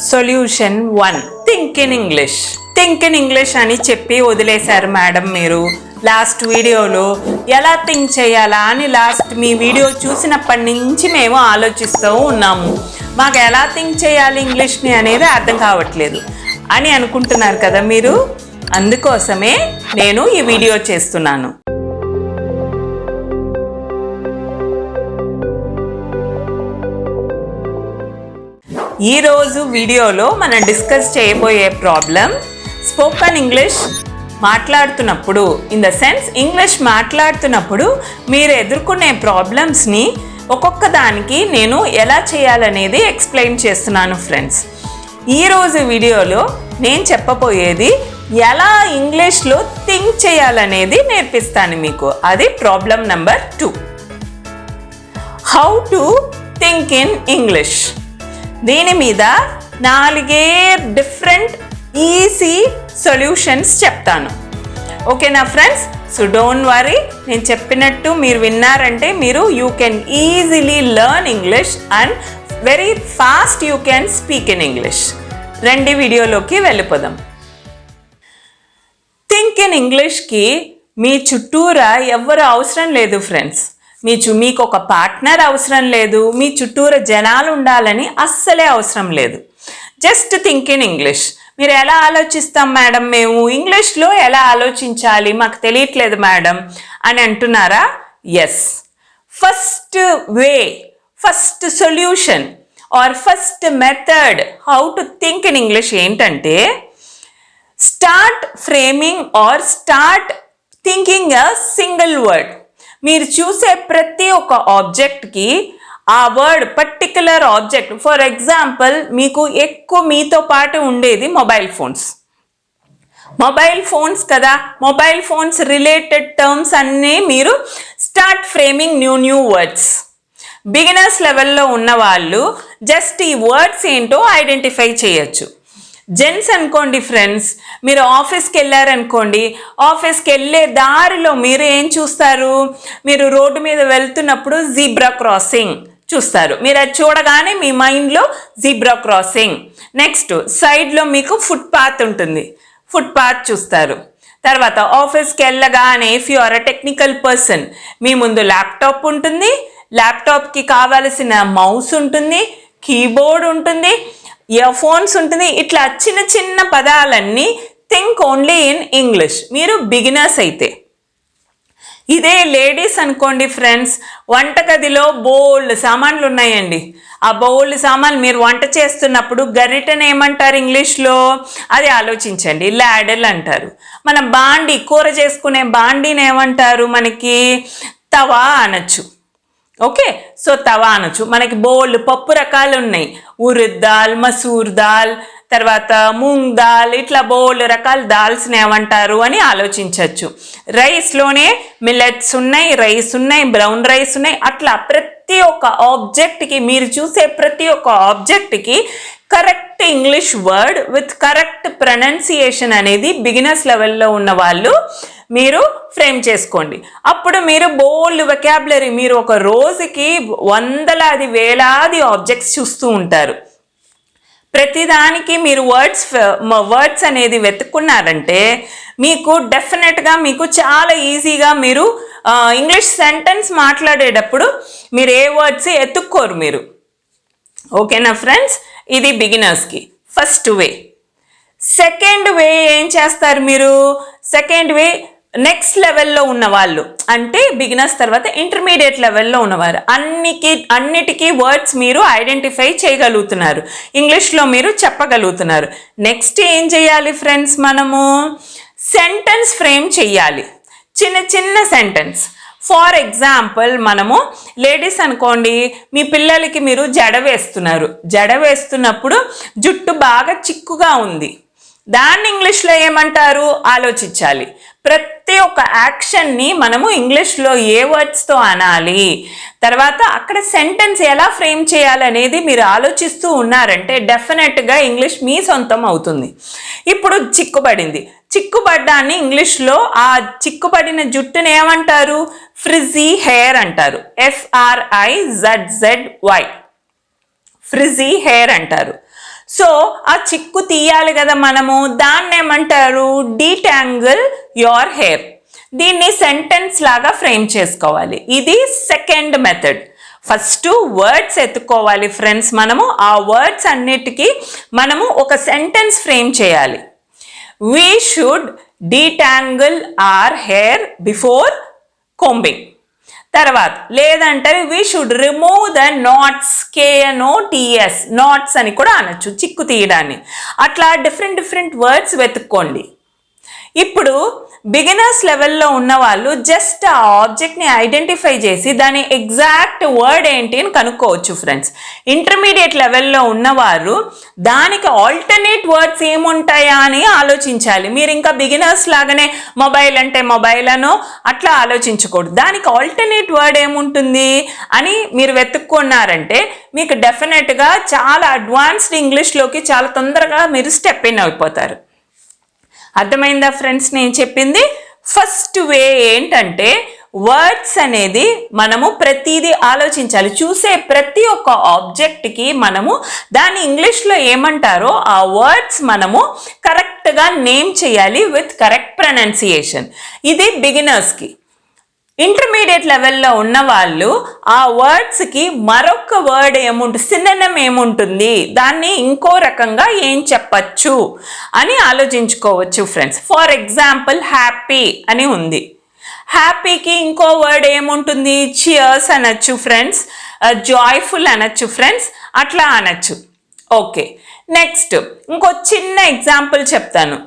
Solution 1 think in English. Think in English అని చెప్పి వదిలేశారు మేడం మీరు లాస్ట్ వీడియోలో. ఎలా థింక్ చేయాలా అని మీ వీడియో చూసినప్పటి నుంచి మేము ఆలోచిస్తూ ఉన్నాము. మాకు ఎలా థింక్ చేయాలి ఇంగ్లీష్ని అనేది అర్థం కావట్లేదు అని అనుకుంటున్నారు కదా మీరు. అందుకోసమే నేను ఈ వీడియో చేస్తున్నాను. ఈరోజు వీడియోలో మనం డిస్కస్ చేయబోయే ప్రాబ్లం స్పోకెన్ ఇంగ్లీష్ మాట్లాడుతున్నప్పుడు, ఇన్ ద సెన్స్ ఇంగ్లీష్ మాట్లాడుతున్నప్పుడు మీరు ఎదుర్కొనే ప్రాబ్లమ్స్ని ఒక్కొక్క దానికి నేను ఎలా చేయాలనేది ఎక్స్ప్లెయిన్ చేస్తున్నాను ఫ్రెండ్స్. ఈరోజు వీడియోలో నేను చెప్పబోయేది ఎలా ఇంగ్లీష్లో థింక్ చేయాలనేది నేర్పిస్తాను మీకు. అది problem number 2, how to think in English. దీని మీద 4 డిఫరెంట్ ఈజీ సొల్యూషన్స్ చెప్తాను. ఓకేనా ఫ్రెండ్స్? సో డోంట్ వరీ, నేను చెప్పినట్టు మీరు విన్నారంటే you can easily learn English and very fast you can speak in English. రండి వీడియోలోకి వెళ్ళిపోదాం. థింక్ ఇన్ ఇంగ్లీష్కి మీ చుట్టూరా ఎవ్వరు అవసరం లేదు ఫ్రెండ్స్. మీకు ఒక పార్ట్నర్ అవసరం లేదు, మీ చుట్టూరా జనాలు ఉండాలని అస్సలే అవసరం లేదు. Just think in English. మీరు ఎలా ఆలోచిస్తాం మేడం, మేము ఇంగ్లీష్లో ఎలా ఆలోచించాలి మాకు తెలియట్లేదు మేడం అని అంటున్నారా? Yes, first way, first solution or first method how to think in English ఏంటంటే, start framing or start thinking a single word. మీరు చూసే ప్రతి ఒక్క ఆబ్జెక్ట్కి ఆ word, particular object, for example మీకు ఎక్కువ మీతో పాటు ఉండేది మొబైల్ ఫోన్స్ కదా. మొబైల్ ఫోన్స్ రిలేటెడ్ టర్మ్స్ అన్నీ మీరు start framing new words. Beginners లెవెల్లో ఉన్న వాళ్ళు జస్ట్ ఈ వర్డ్స్ ఏంటో ఐడెంటిఫై చేయొచ్చు. జెంట్స్ అనుకోండి ఫ్రెండ్స్, మీరు ఆఫీస్కి వెళ్ళారనుకోండి, ఆఫీస్కి వెళ్ళే దారిలో మీరు ఏం చూస్తారు, మీరు రోడ్డు మీద వెళ్తున్నప్పుడు జీబ్రా క్రాసింగ్ చూస్తారు. మీరు అది చూడగానే మీ మైండ్లో జీబ్రా క్రాసింగ్. నెక్స్ట్ సైడ్లో మీకు ఫుట్పాత్ ఉంటుంది, ఫుట్పాత్ చూస్తారు. తర్వాత ఆఫీస్కి వెళ్ళగానే if you are a technical person, మీ ముందు ల్యాప్టాప్ ఉంటుంది, ల్యాప్టాప్కి కావాల్సిన మౌస్ ఉంటుంది, కీబోర్డ్ ఉంటుంది, ఇయర్ ఫోన్స్ ఉంటుంది. ఇట్లా చిన్న చిన్న పదాలన్నీ థింక్ ఓన్లీ ఇన్ ఇంగ్లీష్ మీరు బిగినర్స్ అయితే. ఇదే లేడీస్ అనుకోండి ఫ్రెండ్స్, వంటగదిలో బోల్డ్ సామాన్లు ఉన్నాయండి. ఆ బోల్డ్ సామాన్లు మీరు వంట చేస్తున్నప్పుడు గరిటెని ఏమంటారు ఇంగ్లీష్లో? అది ఆలోచించండి, లాడల్ అంటారు. మన బాండి, కూర చేసుకునే బాండీని ఏమంటారు? మనకి తవా అనొచ్చు. ఓకే, సో తవా అనొచ్చు. మనకి బోల్డ్ పప్పు రకాలు ఉన్నాయి, ఉరిద్ దాల్, మసూర్ దాల్, తర్వాత మూంగ్ దాల్, ఇట్లా బోల్డ్ రకాల దాల్స్ని ఏమంటారు అని ఆలోచించవచ్చు. రైస్లోనే మిల్లెట్స్ ఉన్నాయి, రైస్ ఉన్నాయి, బ్రౌన్ రైస్ ఉన్నాయి. అట్లా ప్రతి ఒక్క ఆబ్జెక్ట్కి, మీరు చూసే ప్రతి ఒక్క ఆబ్జెక్ట్కి correct English word with correct pronunciation అనేది బిగినర్స్ లెవెల్లో ఉన్న వాళ్ళు మీరు ఫ్రేమ్ చేసుకోండి. అప్పుడు మీరు బోల్డ్ వొకాబులరీ, మీరు ఒక రోజుకి వందలాది వేలాది ఆబ్జెక్ట్స్ చూస్తూ ఉంటారు. ప్రతిదానికి మీరు వర్డ్స్ అనేది వెతుక్కున్నారంటే మీకు డెఫినెట్గా మీకు చాలా ఈజీగా మీరు ఇంగ్లీష్ సెంటెన్స్ మాట్లాడేటప్పుడు మీరు ఏ వర్డ్స్ ఎత్తుక్కోరు మీరు. ఓకేనా ఫ్రెండ్స్? ఇది బిగినర్స్కి ఫస్ట్ వే. సెకండ్ వే ఏం చేస్తారు మీరు? సెకండ్ వే, నెక్స్ట్ లెవెల్లో ఉన్నవాళ్ళు, అంటే బిగినర్స్ తర్వాత ఇంటర్మీడియట్ లెవెల్లో ఉన్నవారు, అన్నిటికీ వర్డ్స్ మీరు ఐడెంటిఫై చేయగలుగుతున్నారు, ఇంగ్లీష్లో మీరు చెప్పగలుగుతున్నారు. నెక్స్ట్ ఏం చేయాలి ఫ్రెండ్స్? మనము సెంటెన్స్ ఫ్రేమ్ చేయాలి, చిన్న చిన్న సెంటెన్స్. ఫర్ ఎగ్జాంపుల్, మనము లేడీస్ అనుకోండి, మీ పిల్లలకి మీరు జడ వేస్తున్నారు. జడ వేస్తున్నప్పుడు జుట్టు బాగా చిక్కుగా ఉంది, దాన్ని ఇంగ్లీష్లో ఏమంటారు ఆలోచించాలి. ప్రతి ఒక్క యాక్షన్ని మనము ఇంగ్లీష్లో ఏ వర్డ్స్తో అనాలి, తర్వాత అక్కడ సెంటెన్స్ ఎలా ఫ్రేమ్ చేయాలనేది మీరు ఆలోచిస్తూ ఉన్నారంటే డెఫినెట్గా ఇంగ్లీష్ మీ సొంతం అవుతుంది. ఇప్పుడు చిక్కుబడ్డాన్ని ఇంగ్లీష్లో ఆ చిక్కుబడిన జుట్టుని ఏమంటారు? ఫ్రిజీ హెయిర్ అంటారు. FRIZZY, ఫ్రిజీ హెయిర్ అంటారు. సో ఆ చిక్కు తీయాలి కదా మనము, దాన్ని ఏమంటారు, డీటాంగిల్ యువర్ హెయిర్. దీన్ని సెంటెన్స్ లాగా ఫ్రేమ్ చేసుకోవాలి. ఇది సెకండ్ మెథడ్. ఫస్ట్ వర్డ్స్ ఎత్తుకోవాలి ఫ్రెండ్స్, మనము ఆ వర్డ్స్ అన్నిటికీ మనము ఒక సెంటెన్స్ ఫ్రేమ్ చేయాలి. We should detangle our hair before combing. తర్వాత లేదంటే we should remove the knots, KNOTS, knots అని కూడా అనొచ్చు, చిక్కు తీయడాన్ని. అట్లా డిఫరెంట్ వర్డ్స్ వెతుక్కోండి. ఇప్పుడు బిగినర్స్ లెవెల్లో ఉన్న వాళ్ళు జస్ట్ ఆ ఆబ్జెక్ట్ని ఐడెంటిఫై చేసి దాని ఎగ్జాక్ట్ వర్డ్ ఏంటి అని కనుక్కోవచ్చు ఫ్రెండ్స్. ఇంటర్మీడియట్ లెవెల్లో ఉన్నవారు దానికి ఆల్టర్నేట్ వర్డ్స్ ఏముంటాయా అని ఆలోచించాలి. మీరు ఇంకా బిగినర్స్ లాగానే మొబైల్ అంటే మొబైల్ అనో అట్లా ఆలోచించకూడదు. దానికి ఆల్టర్నేట్ వర్డ్ ఏముంటుంది అని మీరు వెతుక్కున్నారంటే మీకు డెఫినెట్గా చాలా అడ్వాన్స్డ్ ఇంగ్లీష్లోకి చాలా తొందరగా మీరు స్టెప్ ఇన్ అయిపోతారు. అర్థమైందా ఫ్రెండ్స్ నేను చెప్పింది? ఫస్ట్ వే ఏంటంటే వర్డ్స్ అనేది మనము ప్రతిదీ ఆలోచించాలి. చూసే ప్రతి ఒక్క ఆబ్జెక్ట్కి మనము దాన్ని ఇంగ్లీష్లో ఏమంటారో ఆ వర్డ్స్ మనము కరెక్ట్గా నేమ్ చేయాలి విత్ కరెక్ట్ ప్రొనౌన్సియేషన్. ఇది బిగినర్స్కి. ఇంటర్మీడియట్ లెవెల్లో ఉన్న వాళ్ళు ఆ వర్డ్స్కి మరొక వర్డ్ ఏముంటుంది, సినోనిమ్ ఏముంటుంది, దాన్ని ఇంకో రకంగా ఏం చెప్పచ్చు అని ఆలోచించుకోవచ్చు ఫ్రెండ్స్. ఫర్ ఎగ్జాంపుల్ హ్యాపీ అని ఉంది. హ్యాపీకి ఇంకో వర్డ్ ఏముంటుంది, చియర్స్ అనొచ్చు ఫ్రెండ్స్, జాయ్ఫుల్ అనొచ్చు ఫ్రెండ్స్, అట్లా అనొచ్చు. ఓకే, నెక్స్ట్ ఇంకో చిన్న ఎగ్జాంపుల్ చెప్తాను.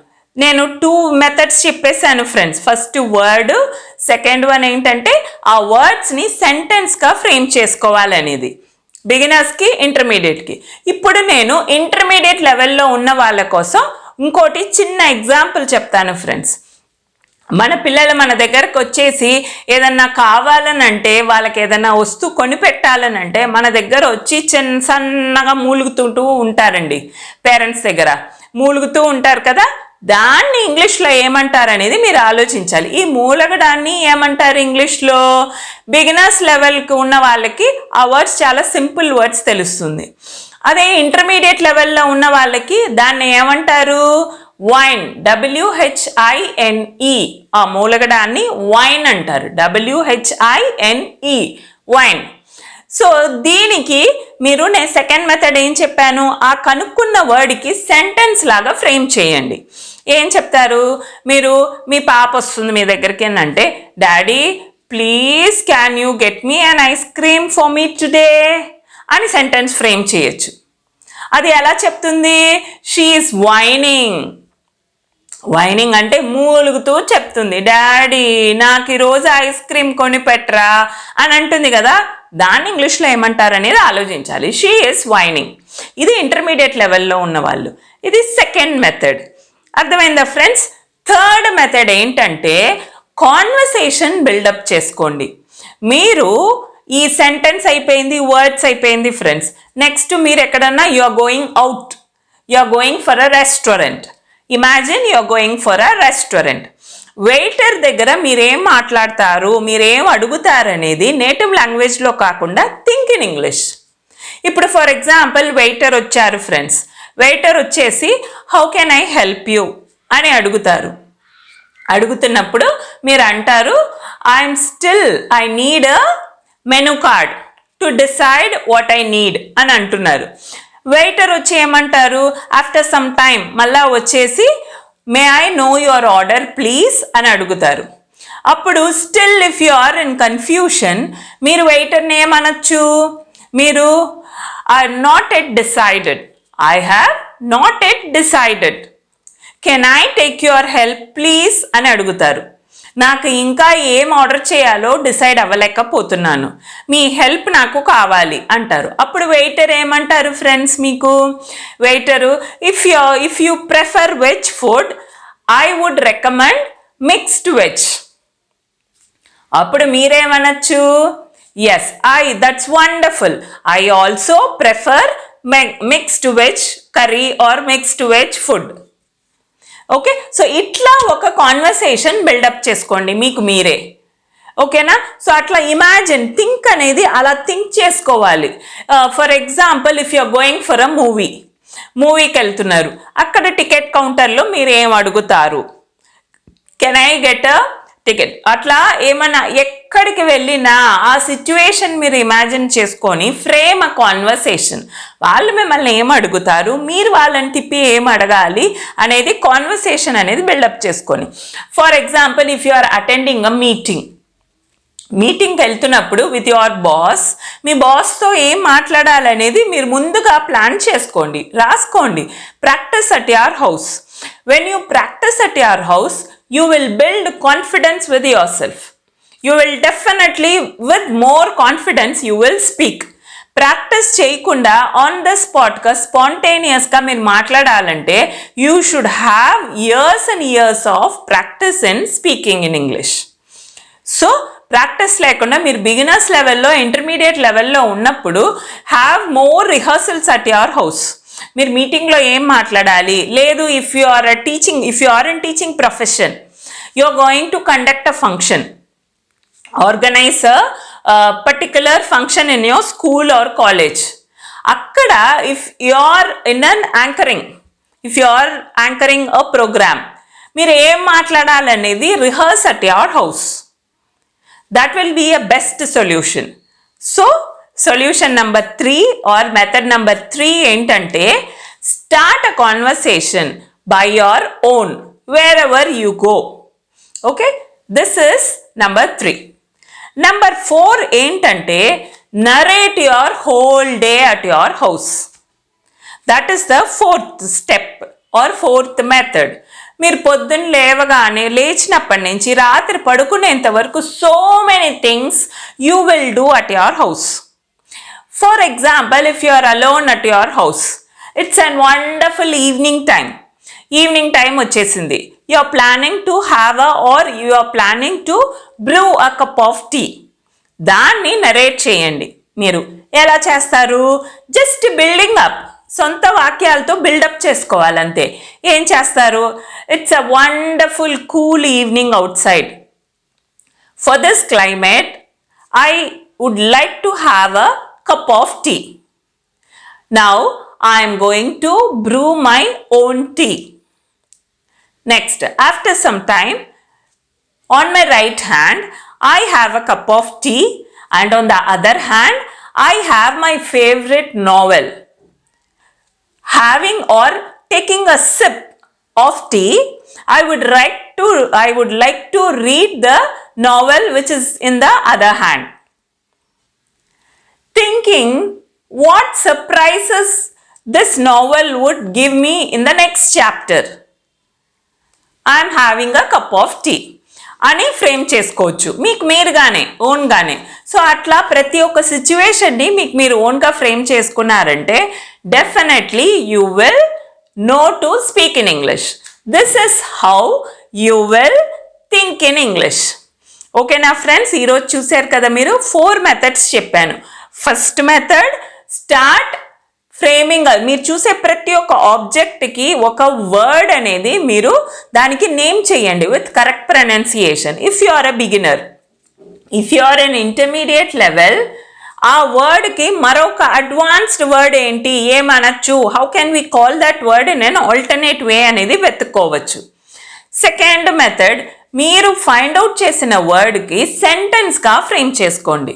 నేను 2 మెథడ్స్ చెప్పేశాను friends. First word, second one ఏంటంటే ఆ వర్డ్స్ని సెంటెన్స్గా ఫ్రేమ్ చేసుకోవాలనేది బిగినర్స్కి, ఇంటర్మీడియట్కి. ఇప్పుడు నేను ఇంటర్మీడియట్ లెవెల్లో ఉన్న వాళ్ళ కోసం ఇంకోటి చిన్న ఎగ్జాంపుల్ చెప్తాను ఫ్రెండ్స్. మన పిల్లలు మన దగ్గరకు వచ్చేసి ఏదన్నా కావాలనంటే, వాళ్ళకి ఏదన్నా వస్తువు కొనిపెట్టాలనంటే మన దగ్గర వచ్చి సన్నగా మూలుగుతుంటూ ఉంటారండి. పేరెంట్స్ దగ్గర మూలుగుతూ ఉంటారు కదా, దాన్ని ఇంగ్లీష్లో ఏమంటారు అనేది మీరు ఆలోచించాలి. ఈ మూలగడాన్ని ఏమంటారు ఇంగ్లీష్లో? బిగినర్స్ లెవెల్కి ఉన్న వాళ్ళకి ఆ వర్డ్స్ చాలా సింపుల్ వర్డ్స్ తెలుస్తుంది. అదే ఇంటర్మీడియట్ లెవెల్లో ఉన్న వాళ్ళకి దాన్ని ఏమంటారు? Wine, WHINE. ఆ మూలగడాన్ని వైన్ అంటారు, WHINE, వైన్. సో దీనికి మీరు నేను సెకండ్ మెథడ్ ఏం చెప్పాను, ఆ కనుక్కున్న వర్డ్కి సెంటెన్స్ లాగా ఫ్రేమ్ చేయండి. ఏం చెప్తారు మీరు? మీ పాప వస్తుంది మీ దగ్గరికి అంటే, daddy please can you get me an ice cream for me today అని సెంటెన్స్ ఫ్రేమ్ చేయొచ్చు. అది ఎలా చెప్తుంది? She is వైనింగ్. వైనింగ్ అంటే మూలుగుతూ చెప్తుంది, డాడీ నాకు ఈరోజు ఐస్ క్రీమ్ కొనిపెట్టరా అని అంటుంది కదా, దాన్ని ఇంగ్లీష్లో ఏమంటారు అనేది ఆలోచించాలి. She is whining. ఇది ఇంటర్మీడియట్ లెవెల్లో ఉన్నవాళ్ళు. ఇది సెకండ్ మెథడ్. అర్థమైందా ఫ్రెండ్స్? థర్డ్ మెథడ్ ఏంటంటే కాన్వర్సేషన్ బిల్డప్ చేసుకోండి. మీరు ఈ సెంటెన్స్ అయిపోయింది, వర్డ్స్ అయిపోయింది ఫ్రెండ్స్. నెక్స్ట్ మీరు ఎక్కడన్నా you are going out, you are going for a restaurant. Imagine you are going for a restaurant. Waiter దగ్గర మీరేం మాట్లాడతారు, మీరేం అడుగుతారు అనేది నేటివ్ లాంగ్వేజ్లో కాకుండా థింక్ ఇన్ ఇంగ్లీష్. ఇప్పుడు ఫర్ ఎగ్జాంపుల్ వెయిటర్ వచ్చారు ఫ్రెండ్స్. వెయిటర్ వచ్చేసి how can I help you అని అడుగుతారు. అడుగుతున్నప్పుడు మీరు అంటారు I need a menu card to decide what I need అని అంటున్నారు. వెయిటర్ వచ్చి ఏమంటారు? ఆఫ్టర్ సమ్ టైమ్ మళ్ళా వచ్చేసి may I know your order please అని అడుగుతారు. అప్పుడు still if you are in confusion మీరు వెయిటర్ని ఏమనొచ్చు? మీరు are not yet decided, I have not yet decided, can I take your help please అని అడుగుతారు. నాకు ఇంకా ఏం ఆర్డర్ చేయాలో డిసైడ్ అవ్వలేకపోతున్నాను, మీ హెల్ప్ నాకు కావాలి అంటారు. అప్పుడు వెయిటర్ ఏమంటారు ఫ్రెండ్స్? మీకు waiter if you prefer veg food I would recommend mixed veg. అప్పుడు మీరేమనొచ్చు? Yes that's wonderful, I also prefer mixed veg curry or mixed veg food. Okay, so ఇట్లా ఒక కాన్వర్సేషన్ బిల్డప్ చేసుకోండి మీకు మీరే. ఓకేనా? సో అట్లా ఇమాజిన్, థింక్ అనేది అలా థింక్ చేసుకోవాలి. For example if you are going for a movie, మూవీకి వెళ్తున్నారు, అక్కడ టికెట్ కౌంటర్లో మీరు ఏం అడుగుతారు? Can I get a ticket? అట్లా ఏమన్నా ఎక్కడికి వెళ్ళినా ఆ సిచ్యువేషన్ మీరు ఇమాజిన్ చేసుకొని ఫ్రేమ్ అ కాన్వర్సేషన్. వాళ్ళు మిమ్మల్ని ఏం అడుగుతారు, మీరు వాళ్ళని తిప్పి ఏం అడగాలి అనేది కాన్వర్సేషన్ అనేది బిల్డప్ చేసుకొని. For example, if you are attending a మీటింగ్కి వెళ్తున్నప్పుడు విత్ యువర్ బాస్, మీ బాస్తో ఏం మాట్లాడాలనేది మీరు ముందుగా ప్లాన్ చేసుకోండి, రాసుకోండి. Practice at your house. When you practice at your house, you will build confidence with yourself. You will definitely, with more confidence, you will speak. Practice చేయకుండా ఆన్ ద స్పాట్గా స్పాంటేనియస్గా మీరు మాట్లాడాలంటే you should have years and years of practice in speaking in English. So practice లేకుండా మీరు beginners లెవెల్లో, intermediate లెవెల్లో ఉన్నప్పుడు have more rehearsals at your house. మీరు మీటింగ్లో ఏం మాట్లాడాలి, లేదు if you are in teaching profession, you are going to conduct a function, organise a particular function in your school or college. అక్కడ if you are anchoring a program, మీరు ఏం మాట్లాడాలనేది rehearse at your house. That will be a best solution. So solution number 3 or method number 3 ఏంటంటే, start a conversation by your own wherever you go. Okay, this is number 3. Number 4 ఏంటంటే, narrate your whole day at your house. That is the 4th step or 4th method. మీరు పొద్దున్న లేచినప్పటి నుంచి రాత్రి పడుకునేంత వరకు so many things you will do at your house. For example, if you are alone at your house, it's a wonderful evening time. Evening time వచ్చేసింది. You are planning to have you are planning to brew a cup of tea. దాన్ని narrate చేయండి. మీరు ఎలా చేస్తారు? Just building up, సొంత వాక్యాలతో buildup చేసుకోవాలంతే. ఏం చేస్తారు? It's a wonderful cool evening out side. For this climate I would like to have a cup of tea. Now I am going to brew my own tea. Next, after some time, on my right hand I have a cup of tea, and on the other hand I have my favorite novel. Having or taking a sip of tea, I would like to read the novel which is in the other hand. Thinking what surprises this novel would give me in the next chapter. I am having a cup of tea అని frame చేసుకోవచ్చు మీకు మీరుగానే, ఓన్గానే. So అట్లా ప్రతి ఒక్క సిచ్యువేషన్ని మీకు మీరు ఓన్గా ఫ్రేమ్ చేసుకున్నారంటే definitely you will know to speak in English. This is how you will think in English. ఓకేనా ఫ్రెండ్స్, ఈరోజు చూశారు కదా మీరు 4 మెథడ్స్ చెప్పాను. First method, start framing. మీరు చూసే ప్రతి ఒక్క ఆబ్జెక్ట్కి ఒక వర్డ్ అనేది మీరు దానికి నేమ్ చేయండి with correct pronunciation. If you are a beginner, if you are an intermediate level, ఆ వర్డ్కి మరొక అడ్వాన్స్డ్ వర్డ్ ఏంటి, ఏమనొచ్చు, how can we call that word in an alternate way అనేది వెతుక్కోవచ్చు. సెకండ్ మెథడ్, మీరు ఫైండ్ అవుట్ చేసిన వర్డ్కి సెంటెన్స్గా ఫ్రేమ్ చేసుకోండి.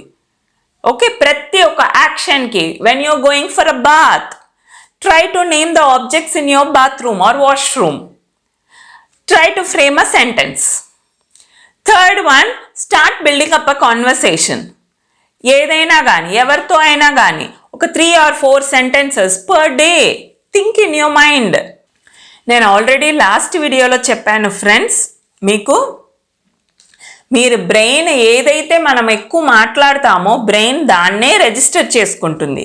ఓకే, ప్రతి ఒక్క యాక్షన్కి, when you're going for a bath, try to name the objects in your bathroom or washroom. Try to frame a sentence. Third one, start building up a conversation. ఏదైనా కానీ, ఎవరితో అయినా కానీ ఒక 3 or 4 sentences per day think in your mind. నేను already last వీడియోలో చెప్పాను friends, మీకు మీరు బ్రెయిన్ ఏదైతే మనం ఎక్కువ మాట్లాడతామో బ్రెయిన్ దాన్నే రిజిస్టర్ చేసుకుంటుంది.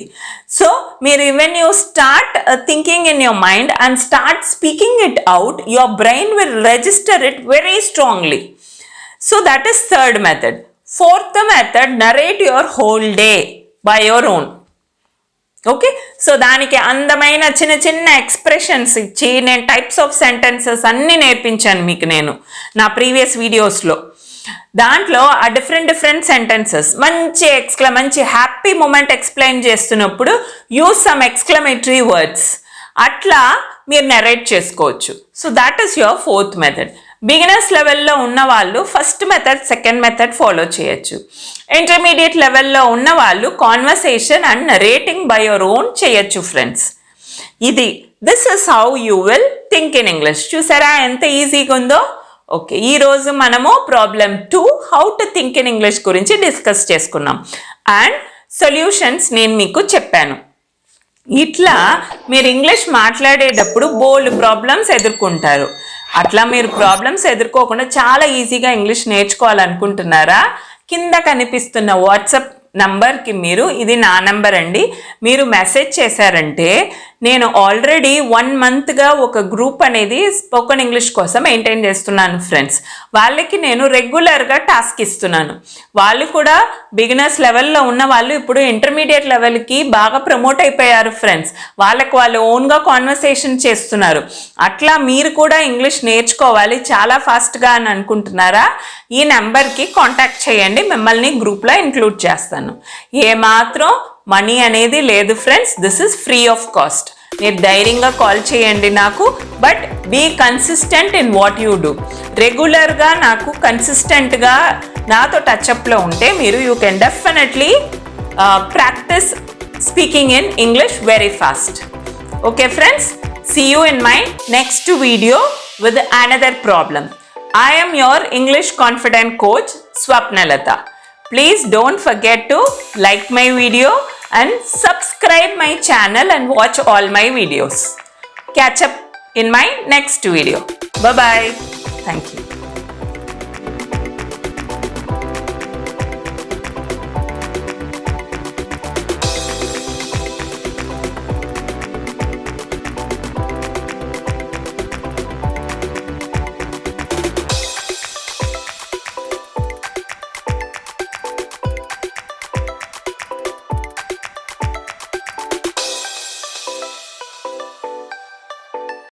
సో మీరు when you start thinking in your mind and start speaking it out, your brain will register it very strongly. So that is third method. Fourth method, narrate your whole day by your own. Okay, so దానికి అందమైన చిన్న చిన్న expressions ఇచ్చి నేను types of sentences అన్నీ నేర్పించాను మీకు నేను నా ప్రీవియస్ వీడియోస్లో. దాంట్లో ఆ డిఫరెంట్ సెంటెన్సెస్ మంచి హ్యాపీ మూమెంట్ ఎక్స్ప్లెయిన్ చేస్తున్నప్పుడు యూజ్ సమ్ ఎక్స్క్లమేటరీ వర్డ్స్. అట్లా మీరు నెరేట్ చేసుకోవచ్చు. So that is your fourth method. Beginners లెవెల్లో ఉన్న వాళ్ళు first method second method follow చేయొచ్చు. ఇంటర్మీడియట్ లెవెల్లో ఉన్న వాళ్ళు conversation and narrating by your own చేయొచ్చు friends. This is how you will think in English. చూసారా ఎంత ఈజీగా ఉందో? ఓకే, ఈరోజు మనము problem 2 how to think in English గురించి డిస్కస్ చేసుకున్నాం అండ్ సొల్యూషన్స్ నేను మీకు చెప్పాను. ఇట్లా మీరు ఇంగ్లీష్ మాట్లాడేటప్పుడు బోల్డ్ ప్రాబ్లమ్స్ ఎదుర్కొంటారు. అట్లా మీరు ప్రాబ్లమ్స్ ఎదుర్కోకుండా చాలా ఈజీగా ఇంగ్లీష్ నేర్చుకోవాలనుకుంటున్నారా? కింద కనిపిస్తున్న వాట్సాప్ నంబర్కి ఇది నా నంబర్ అండి, మీరు మెసేజ్ చేశారంటే నేను ఆల్రెడీ 1 మంత్గా ఒక గ్రూప్ అనేది స్పోకెన్ ఇంగ్లీష్ కోసం మెయింటైన్ చేస్తున్నాను ఫ్రెండ్స్. వాళ్ళకి నేను రెగ్యులర్గా టాస్క్ ఇస్తున్నాను. వాళ్ళు కూడా బిగినర్స్ లెవెల్లో ఉన్న వాళ్ళు ఇప్పుడు ఇంటర్మీడియట్ లెవెల్కి బాగా ప్రమోట్ అయిపోయారు ఫ్రెండ్స్. వాళ్ళు ఓన్గా కాన్వర్సేషన్ చేస్తున్నారు. అట్లా మీరు కూడా ఇంగ్లీష్ నేర్చుకోవాలి చాలా ఫాస్ట్గా అని అనుకుంటున్నారా? ఈ నెంబర్కి కాంటాక్ట్ చేయండి, మిమ్మల్ని గ్రూప్లో ఇంక్లూడ్ చేస్తాను. ఏమాత్రం మనీ అనేది లేదు friends, this is free of cost. మీరు ధైర్యంగా కాల్ చేయండి నాకు, but be consistent in what you do. రెగ్యులర్గా నాకు కన్సిస్టెంట్గా నాతో టచ్అప్లో ఉంటే you can definitely practice speaking in English very fast. Okay friends, see you in my next video with another problem. I am your English confident coach Swapnalata. Please don't forget to like my video and subscribe my channel and watch all my videos. Catch up in my next video. Bye bye. Thank you.